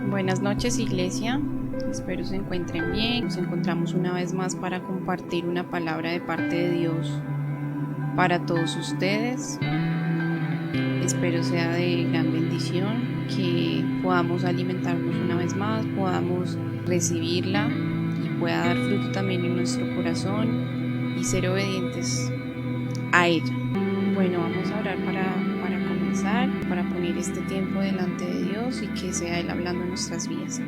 Buenas noches, iglesia. Espero se encuentren bien. Nos encontramos una vez más para compartir una palabra de parte de Dios para todos ustedes. Espero sea de gran bendición, que podamos alimentarnos una vez más, podamos recibirla y pueda dar fruto también en nuestro corazón y ser obedientes a ella. Bueno, vamos a orar para comenzar, para poner este tiempo delante de Dios y que sea Él hablando en nuestras vidas.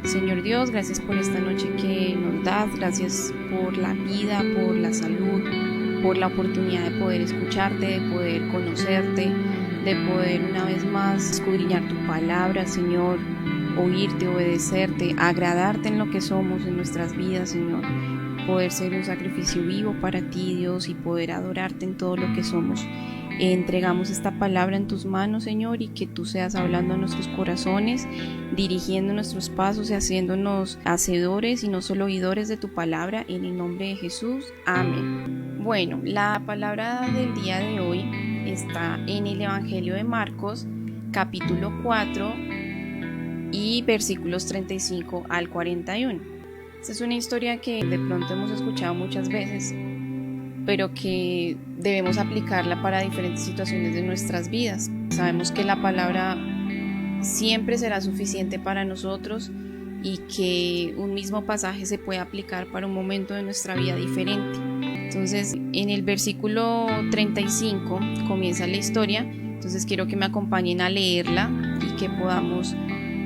Señor Dios, gracias por esta noche que nos das, gracias por la vida, por la salud, por la oportunidad de poder escucharte, de poder conocerte, de poder una vez más escudriñar tu palabra, Señor, oírte, obedecerte, agradarte en lo que somos, en nuestras vidas, Señor, poder ser un sacrificio vivo para ti, Dios, y poder adorarte en todo lo que somos. Entregamos esta palabra en tus manos, Señor, y que tú seas hablando a nuestros corazones, dirigiendo nuestros pasos y haciéndonos hacedores y no solo oidores de tu palabra, en el nombre de Jesús. Amén. Bueno, la palabra del día de hoy está en el Evangelio de Marcos, capítulo 4 y versículos 35 al 41. Esta es una historia que de pronto hemos escuchado muchas veces, pero que debemos aplicarla para diferentes situaciones de nuestras vidas. Sabemos que la palabra siempre será suficiente para nosotros y que un mismo pasaje se puede aplicar para un momento de nuestra vida diferente. Entonces, en el versículo 35 comienza la historia, entonces quiero que me acompañen a leerla y que podamos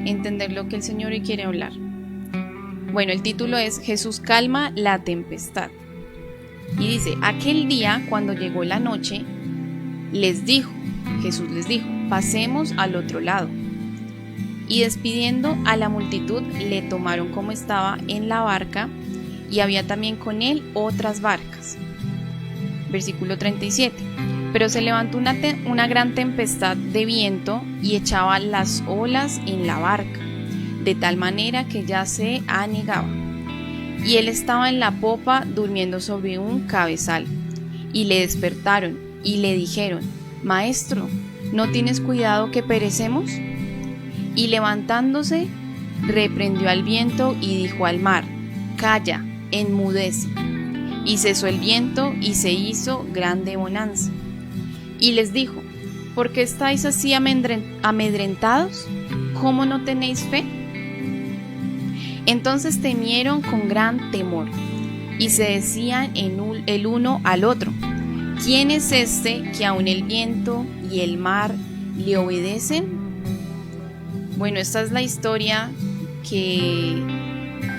entender lo que el Señor hoy quiere hablar. Bueno, el título es Jesús calma la tempestad. Y dice, aquel día cuando llegó la noche, Jesús les dijo, pasemos al otro lado. Y despidiendo a la multitud, le tomaron como estaba en la barca, y había también con él otras barcas. Versículo 37. Pero se levantó una gran tempestad de viento y echaba las olas en la barca, de tal manera que ya se anegaba. Y él estaba en la popa durmiendo sobre un cabezal. Y le despertaron y le dijeron, Maestro, ¿no tienes cuidado que perecemos? Y levantándose, reprendió al viento y dijo al mar, Calla, enmudece. Y cesó el viento y se hizo grande bonanza. Y les dijo, ¿por qué estáis así amedrentados? ¿Cómo no tenéis fe? Entonces temieron con gran temor, y se decían el uno al otro, ¿quién es este que aun el viento y el mar le obedecen? Bueno, esta es la historia que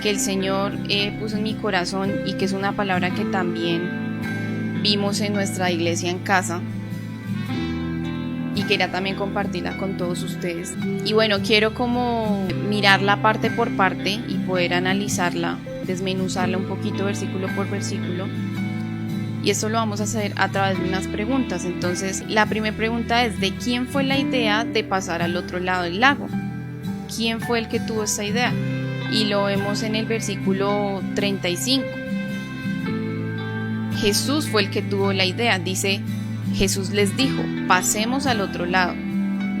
el Señor puso en mi corazón y que es una palabra que también vimos en nuestra iglesia en casa y quería también compartirla con todos ustedes. Y bueno, quiero como mirarla parte por parte y poder analizarla, desmenuzarla un poquito versículo por versículo. Y esto lo vamos a hacer a través de unas preguntas. Entonces, la primera pregunta es, ¿de quién fue la idea de pasar al otro lado del lago? ¿Quién fue el que tuvo esa idea? Y lo vemos en el versículo 35. Jesús fue el que tuvo la idea. Dice, Jesús les dijo, pasemos al otro lado.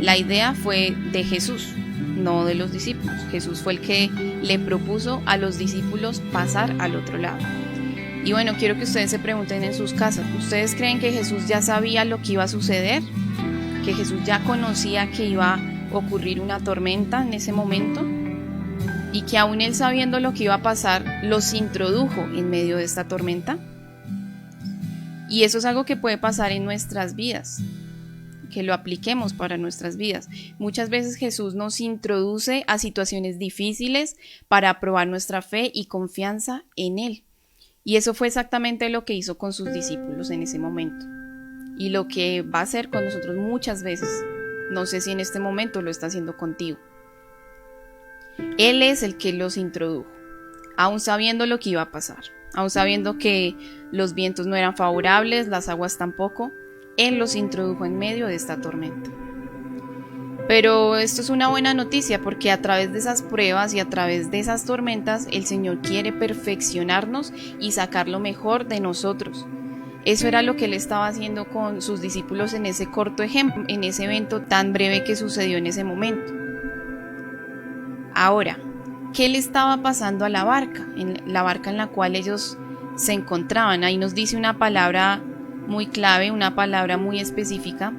La idea fue de Jesús, no de los discípulos. Jesús fue el que le propuso a los discípulos pasar al otro lado. Y bueno, quiero que ustedes se pregunten en sus casas, ¿ustedes creen que Jesús ya sabía lo que iba a suceder? ¿Que Jesús ya conocía que iba a ocurrir una tormenta en ese momento? Y que aún él sabiendo lo que iba a pasar, los introdujo en medio de esta tormenta. Y eso es algo que puede pasar en nuestras vidas, que lo apliquemos para nuestras vidas. Muchas veces Jesús nos introduce a situaciones difíciles para probar nuestra fe y confianza en Él. Y eso fue exactamente lo que hizo con sus discípulos en ese momento. Y lo que va a hacer con nosotros muchas veces. No sé si en este momento lo está haciendo contigo. Él es el que los introdujo, aún sabiendo lo que iba a pasar. Aún sabiendo que los vientos no eran favorables, las aguas tampoco, Él los introdujo en medio de esta tormenta. Pero esto es una buena noticia porque a través de esas pruebas y a través de esas tormentas, el Señor quiere perfeccionarnos y sacar lo mejor de nosotros. Eso era lo que Él estaba haciendo con sus discípulos en ese corto ejemplo, en ese evento tan breve que sucedió en ese momento. Ahora, ¿qué le estaba pasando a la barca? En la barca en la cual ellos se encontraban. Ahí nos dice una palabra muy clave, una palabra muy específica,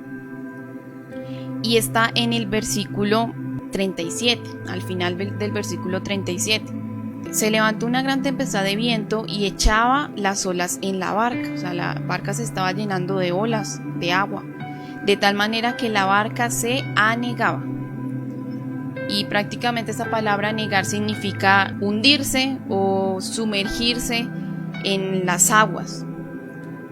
y está en el versículo 37, al final del versículo 37. Se levantó una gran tempestad de viento y echaba las olas en la barca, o sea, la barca se estaba llenando de olas, de agua, de tal manera que la barca se anegaba. Y prácticamente esa palabra anegar significa hundirse o sumergirse en las aguas.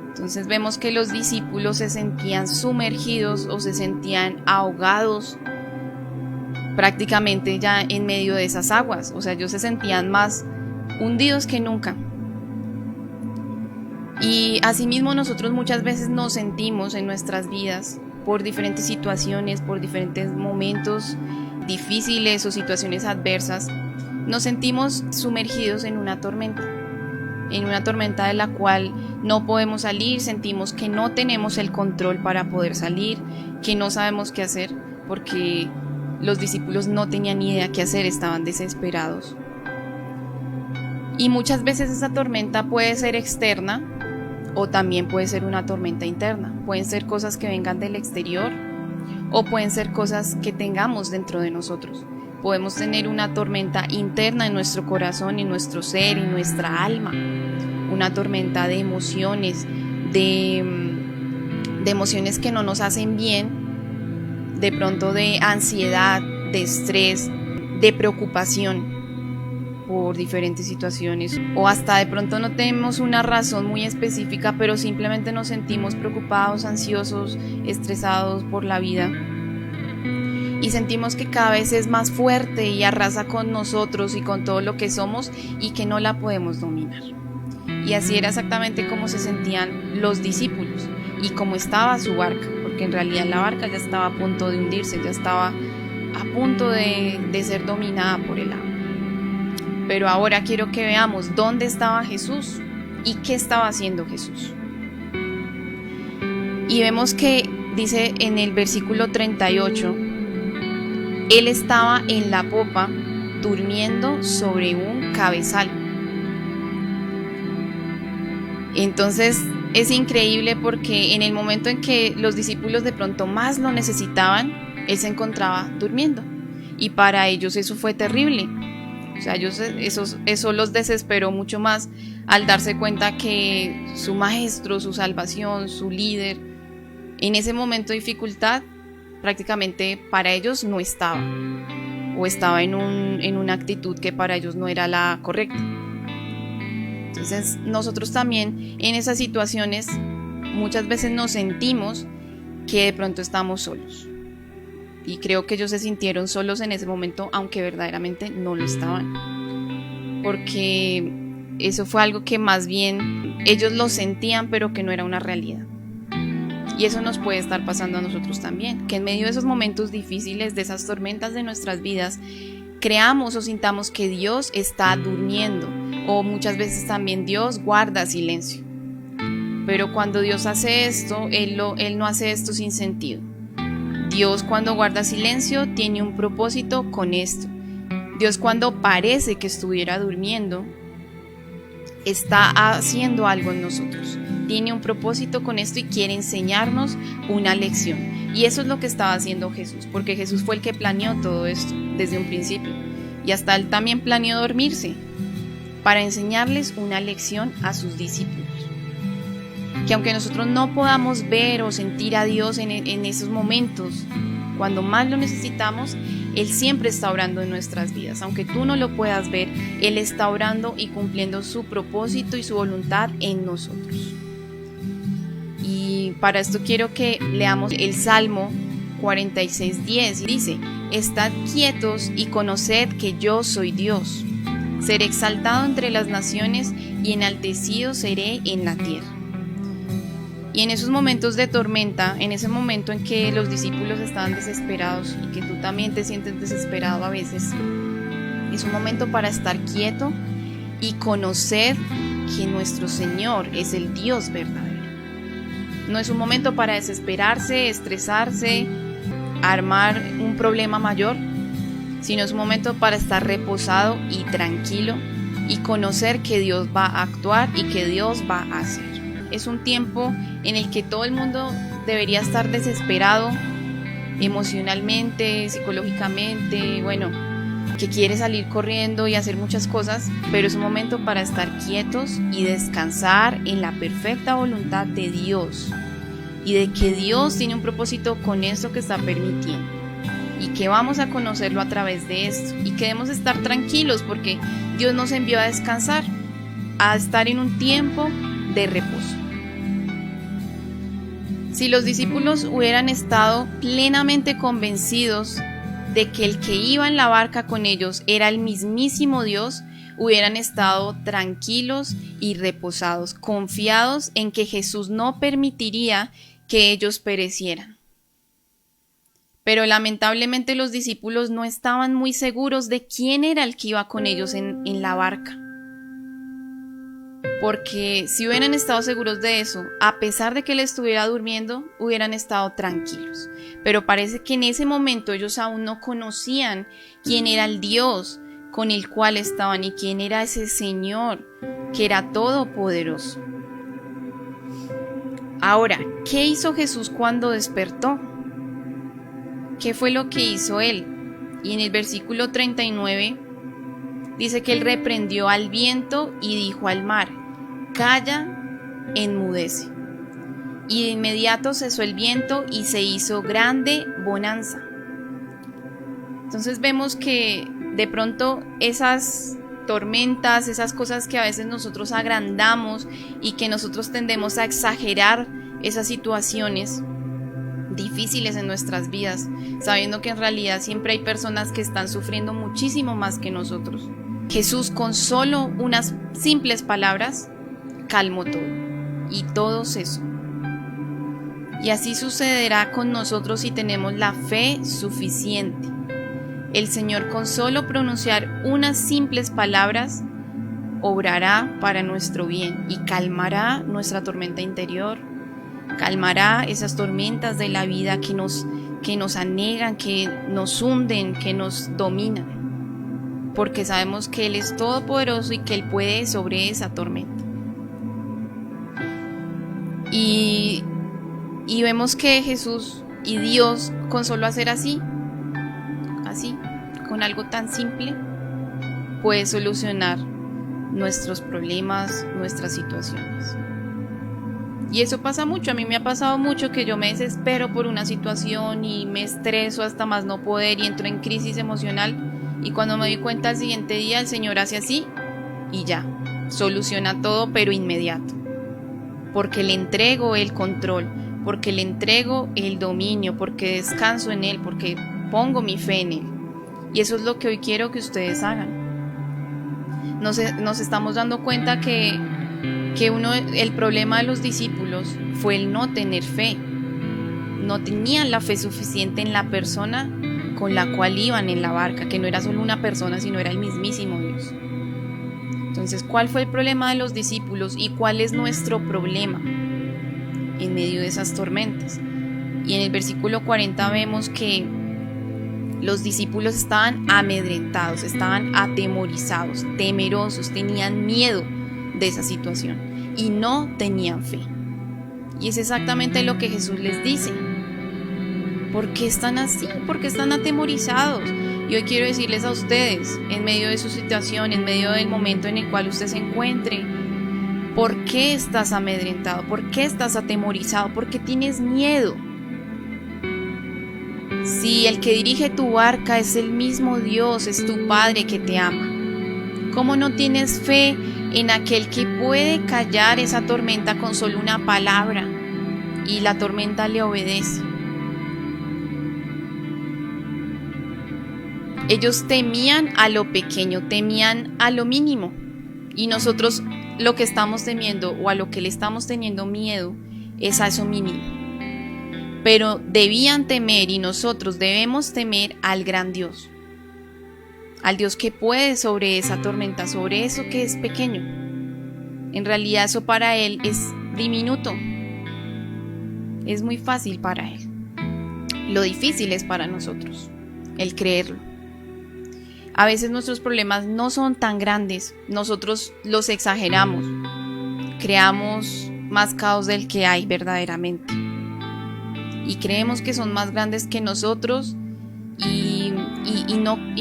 Entonces vemos que los discípulos se sentían sumergidos o se sentían ahogados prácticamente ya en medio de esas aguas. O sea, ellos se sentían más hundidos que nunca. Y asimismo nosotros muchas veces nos sentimos en nuestras vidas por diferentes situaciones, por diferentes momentos difíciles o situaciones adversas. Nos sentimos sumergidos en una tormenta de la cual no podemos salir, sentimos que no tenemos el control para poder salir, que no sabemos qué hacer, porque los discípulos no tenían ni idea qué hacer, estaban desesperados. Y muchas veces esa tormenta puede ser externa o también puede ser una tormenta interna. Pueden ser cosas que vengan del exterior o pueden ser cosas que tengamos dentro de nosotros. Podemos tener una tormenta interna en nuestro corazón, en nuestro ser, en nuestra alma. Una tormenta de emociones, de emociones que no nos hacen bien, de pronto de ansiedad, de estrés, de preocupación por diferentes situaciones. O hasta de pronto no tenemos una razón muy específica, pero simplemente nos sentimos preocupados, ansiosos, estresados por la vida. Y sentimos que cada vez es más fuerte y arrasa con nosotros y con todo lo que somos y que no la podemos dominar. Y así era exactamente como se sentían los discípulos y cómo estaba su barca, porque en realidad la barca ya estaba a punto de hundirse, ya estaba a punto de ser dominada por el agua. Pero ahora quiero que veamos dónde estaba Jesús y qué estaba haciendo Jesús. Y vemos que dice en el versículo 38, Él estaba en la popa durmiendo sobre un cabezal. Entonces es increíble porque en el momento en que los discípulos de pronto más lo necesitaban, Él se encontraba durmiendo. Y para ellos eso fue terrible. O sea, eso los desesperó mucho más al darse cuenta que su maestro, su salvación, su líder, en ese momento de dificultad, prácticamente para ellos no estaba, o estaba en una actitud que para ellos no era la correcta. Entonces nosotros también en esas situaciones muchas veces nos sentimos que de pronto estamos solos, y creo que ellos se sintieron solos en ese momento, aunque verdaderamente no lo estaban, porque eso fue algo que más bien ellos lo sentían pero que no era una realidad. Y eso nos puede estar pasando a nosotros también, que en medio de esos momentos difíciles, de esas tormentas de nuestras vidas, creamos o sintamos que Dios está durmiendo, o muchas veces también Dios guarda silencio. Pero cuando Dios hace esto, Él no hace esto sin sentido. Dios, cuando guarda silencio, tiene un propósito con esto. Dios, cuando parece que estuviera durmiendo, está haciendo algo en nosotros. Tiene un propósito con esto y quiere enseñarnos una lección. Y eso es lo que estaba haciendo Jesús, porque Jesús fue el que planeó todo esto desde un principio. Y hasta Él también planeó dormirse para enseñarles una lección a sus discípulos. Que aunque nosotros no podamos ver o sentir a Dios en esos momentos, cuando más lo necesitamos, Él siempre está obrando en nuestras vidas. Aunque tú no lo puedas ver, Él está obrando y cumpliendo su propósito y su voluntad en nosotros. Y para esto quiero que leamos el Salmo 46:10. Dice: Estad quietos y conoced que yo soy Dios. Seré exaltado entre las naciones y enaltecido seré en la tierra. Y en esos momentos de tormenta, en ese momento en que los discípulos estaban desesperados y que tú también te sientes desesperado a veces, es un momento para estar quieto y conocer que nuestro Señor es el Dios verdadero. No es un momento para desesperarse, estresarse, armar un problema mayor, sino es un momento para estar reposado y tranquilo y conocer que Dios va a actuar y que Dios va a hacer. Es un tiempo en el que todo el mundo debería estar desesperado emocionalmente, psicológicamente, que quiere salir corriendo y hacer muchas cosas, pero es un momento para estar quietos y descansar en la perfecta voluntad de Dios y de que Dios tiene un propósito con esto que está permitiendo y que vamos a conocerlo a través de esto y que debemos estar tranquilos porque Dios nos envió a descansar, a estar en un tiempo de reposo. Si los discípulos hubieran estado plenamente convencidos de que el que iba en la barca con ellos era el mismísimo Dios, hubieran estado tranquilos y reposados, confiados en que Jesús no permitiría que ellos perecieran. Pero lamentablemente los discípulos no estaban muy seguros de quién era el que iba con ellos en la barca. Porque si hubieran estado seguros de eso, a pesar de que él estuviera durmiendo, hubieran estado tranquilos. Pero parece que en ese momento ellos aún no conocían quién era el Dios con el cual estaban y quién era ese Señor que era todopoderoso. Ahora, ¿qué hizo Jesús cuando despertó? ¿Qué fue lo que hizo él? Y en el versículo 39 dice que él reprendió al viento y dijo al mar: calla, enmudece. Y de inmediato cesó el viento y se hizo grande bonanza. Entonces vemos que de pronto esas tormentas, esas cosas que a veces nosotros agrandamos y que nosotros tendemos a exagerar esas situaciones difíciles en nuestras vidas, sabiendo que en realidad siempre hay personas que están sufriendo muchísimo más que nosotros. Jesús, con solo unas simples palabras, calmó todo y todo cesó. Y así sucederá con nosotros si tenemos la fe suficiente. El Señor, con solo pronunciar unas simples palabras, obrará para nuestro bien y calmará nuestra tormenta interior, calmará esas tormentas de la vida que nos anegan, que nos hunden, que nos dominan, porque sabemos que Él es todopoderoso y que Él puede sobre esa tormenta. Y vemos que Jesús y Dios, con solo hacer así, con algo tan simple, puede solucionar nuestros problemas, nuestras situaciones. Y eso pasa mucho, a mí me ha pasado mucho que yo me desespero por una situación y me estreso hasta más no poder y entro en crisis emocional, y cuando me doy cuenta al siguiente día el Señor hace así y ya, soluciona todo pero inmediato, porque le entrego el control, porque le entrego el dominio, porque descanso en Él, porque pongo mi fe en Él. Y eso es lo que hoy quiero que ustedes hagan. Nos estamos dando cuenta que el problema de los discípulos fue el no tener fe. No tenían la fe suficiente en la persona con la cual iban en la barca, que no era solo una persona, sino era el mismísimo Dios. Entonces, ¿cuál fue el problema de los discípulos y cuál es nuestro problema en medio de esas tormentas? Y en el versículo 40 vemos que los discípulos estaban amedrentados, estaban atemorizados, temerosos, tenían miedo de esa situación y no tenían fe. Y es exactamente lo que Jesús les dice. ¿Por qué están así? ¿Por qué están atemorizados? Y hoy quiero decirles a ustedes, en medio de su situación, en medio del momento en el cual usted se encuentre, ¿por qué estás amedrentado? ¿Por qué estás atemorizado? ¿Por qué tienes miedo? Si el que dirige tu barca es el mismo Dios, es tu Padre que te ama, ¿cómo no tienes fe en aquel que puede callar esa tormenta con solo una palabra y la tormenta le obedece? Ellos temían a lo pequeño, temían a lo mínimo, y nosotros lo que estamos temiendo o a lo que le estamos teniendo miedo es a eso mínimo. Pero debían temer, y nosotros debemos temer al gran Dios, al Dios que puede sobre esa tormenta, sobre eso que es pequeño. En realidad eso para Él es diminuto, es muy fácil para Él. Lo difícil es para nosotros, el creerlo. A veces nuestros problemas no son tan grandes, nosotros los exageramos, creamos más caos del que hay verdaderamente. Y creemos que son más grandes que nosotros y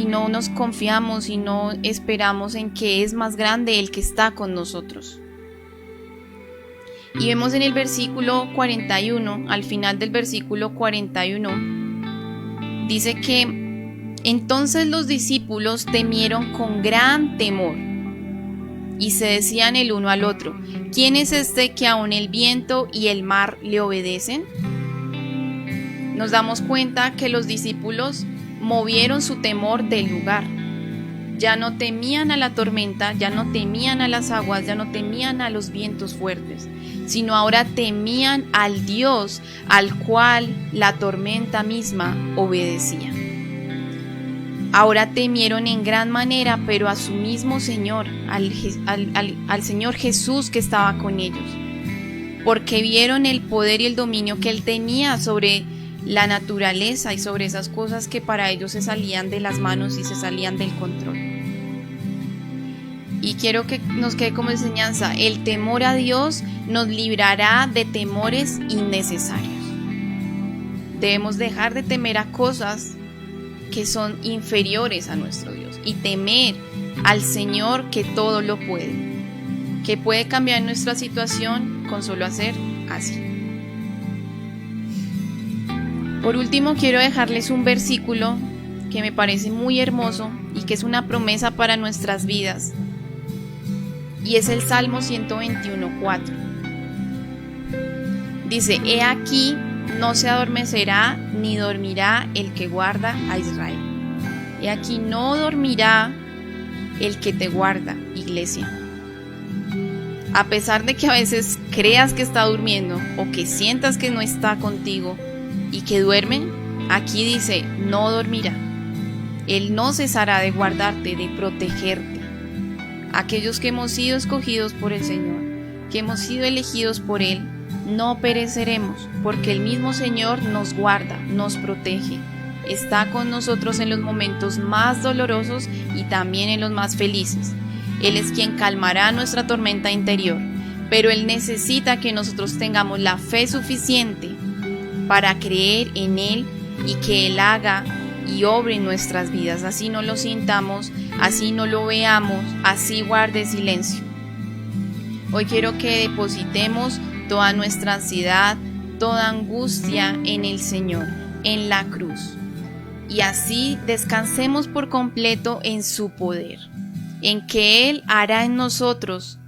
no nos confiamos y no esperamos en que es más grande el que está con nosotros. Y vemos en el versículo 41, al final del versículo 41, dice que entonces los discípulos temieron con gran temor y se decían el uno al otro: ¿quién es este que aun el viento y el mar le obedecen? Nos damos cuenta que los discípulos movieron su temor del lugar. Ya no temían a la tormenta, ya no temían a las aguas, ya no temían a los vientos fuertes, sino ahora temían al Dios al cual la tormenta misma obedecía. Ahora temieron en gran manera, pero a su mismo Señor, al Señor Jesús que estaba con ellos, porque vieron el poder y el dominio que Él tenía sobre la naturaleza y sobre esas cosas que para ellos se salían de las manos y se salían del control. Y quiero que nos quede como enseñanza: el temor a Dios nos librará de temores innecesarios. Debemos dejar de temer a cosas que son inferiores a nuestro Dios y temer al Señor que todo lo puede, que puede cambiar nuestra situación con solo hacer así. Por último, quiero dejarles un versículo que me parece muy hermoso y que es una promesa para nuestras vidas, y es el Salmo 121:4. Dice: he aquí, no se adormecerá ni dormirá el que guarda a Israel. He aquí, no dormirá el que te guarda, iglesia. A pesar de que a veces creas que está durmiendo o que sientas que no está contigo y que duerme, aquí dice: no dormirá. Él no cesará de guardarte, de protegerte. Aquellos que hemos sido escogidos por el Señor, que hemos sido elegidos por Él, no pereceremos, porque el mismo Señor nos guarda, nos protege. Está con nosotros en los momentos más dolorosos y también en los más felices. Él es quien calmará nuestra tormenta interior, pero Él necesita que nosotros tengamos la fe suficiente para creer en Él y que Él haga y obre en nuestras vidas. Así no lo sintamos, así no lo veamos, así guarde silencio. Hoy quiero que depositemos toda nuestra ansiedad, toda angustia en el Señor, en la cruz. Y así descansemos por completo en su poder, en que Él hará en nosotros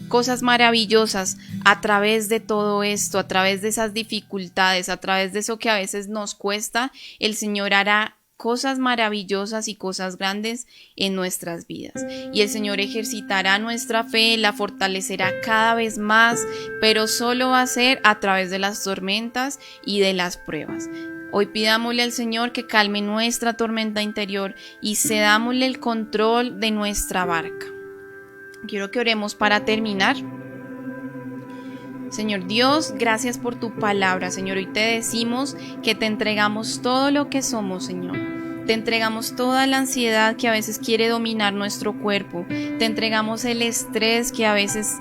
cosas maravillosas a través de todo esto, a través de esas dificultades, a través de eso que a veces nos cuesta. El Señor hará cosas maravillosas y cosas grandes en nuestras vidas. Y el Señor ejercitará nuestra fe, la fortalecerá cada vez más, pero solo va a ser a través de las tormentas y de las pruebas. Hoy pidámosle al Señor que calme nuestra tormenta interior y cedámosle el control de nuestra barca. Quiero que oremos para terminar. Señor Dios, gracias por tu palabra, Señor. Hoy te decimos que te entregamos todo lo que somos, Señor. Te entregamos toda la ansiedad que a veces quiere dominar nuestro cuerpo. Te entregamos el estrés que a veces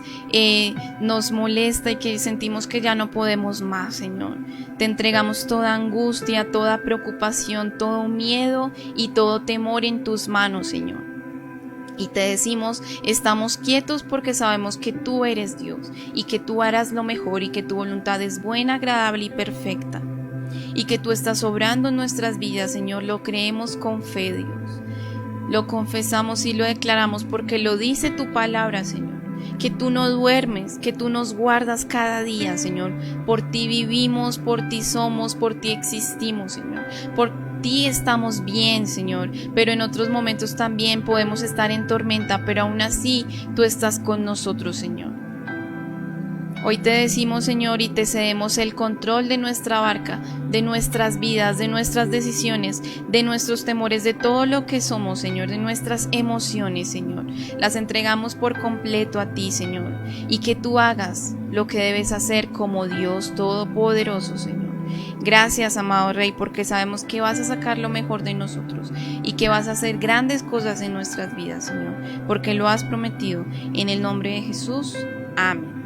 nos molesta y que sentimos que ya no podemos más, Señor. Te entregamos toda angustia, toda preocupación, todo miedo y todo temor en tus manos, Señor. Y te decimos, estamos quietos porque sabemos que tú eres Dios y que tú harás lo mejor y que tu voluntad es buena, agradable y perfecta. Y que tú estás obrando en nuestras vidas, Señor. Lo creemos con fe, Dios. Lo confesamos y lo declaramos porque lo dice tu palabra, Señor. Que tú no duermes, que tú nos guardas cada día, Señor. Por ti vivimos, por ti somos, por ti existimos, Señor. Por ti estamos bien, Señor, pero en otros momentos también podemos estar en tormenta, pero aún así tú estás con nosotros, Señor. Hoy te decimos, Señor, y te cedemos el control de nuestra barca, de nuestras vidas, de nuestras decisiones, de nuestros temores, de todo lo que somos, Señor, de nuestras emociones, Señor. Las entregamos por completo a ti, Señor, y que tú hagas lo que debes hacer como Dios Todopoderoso, Señor. Gracias, amado Rey, porque sabemos que vas a sacar lo mejor de nosotros y que vas a hacer grandes cosas en nuestras vidas, Señor, porque lo has prometido. En el nombre de Jesús, amén.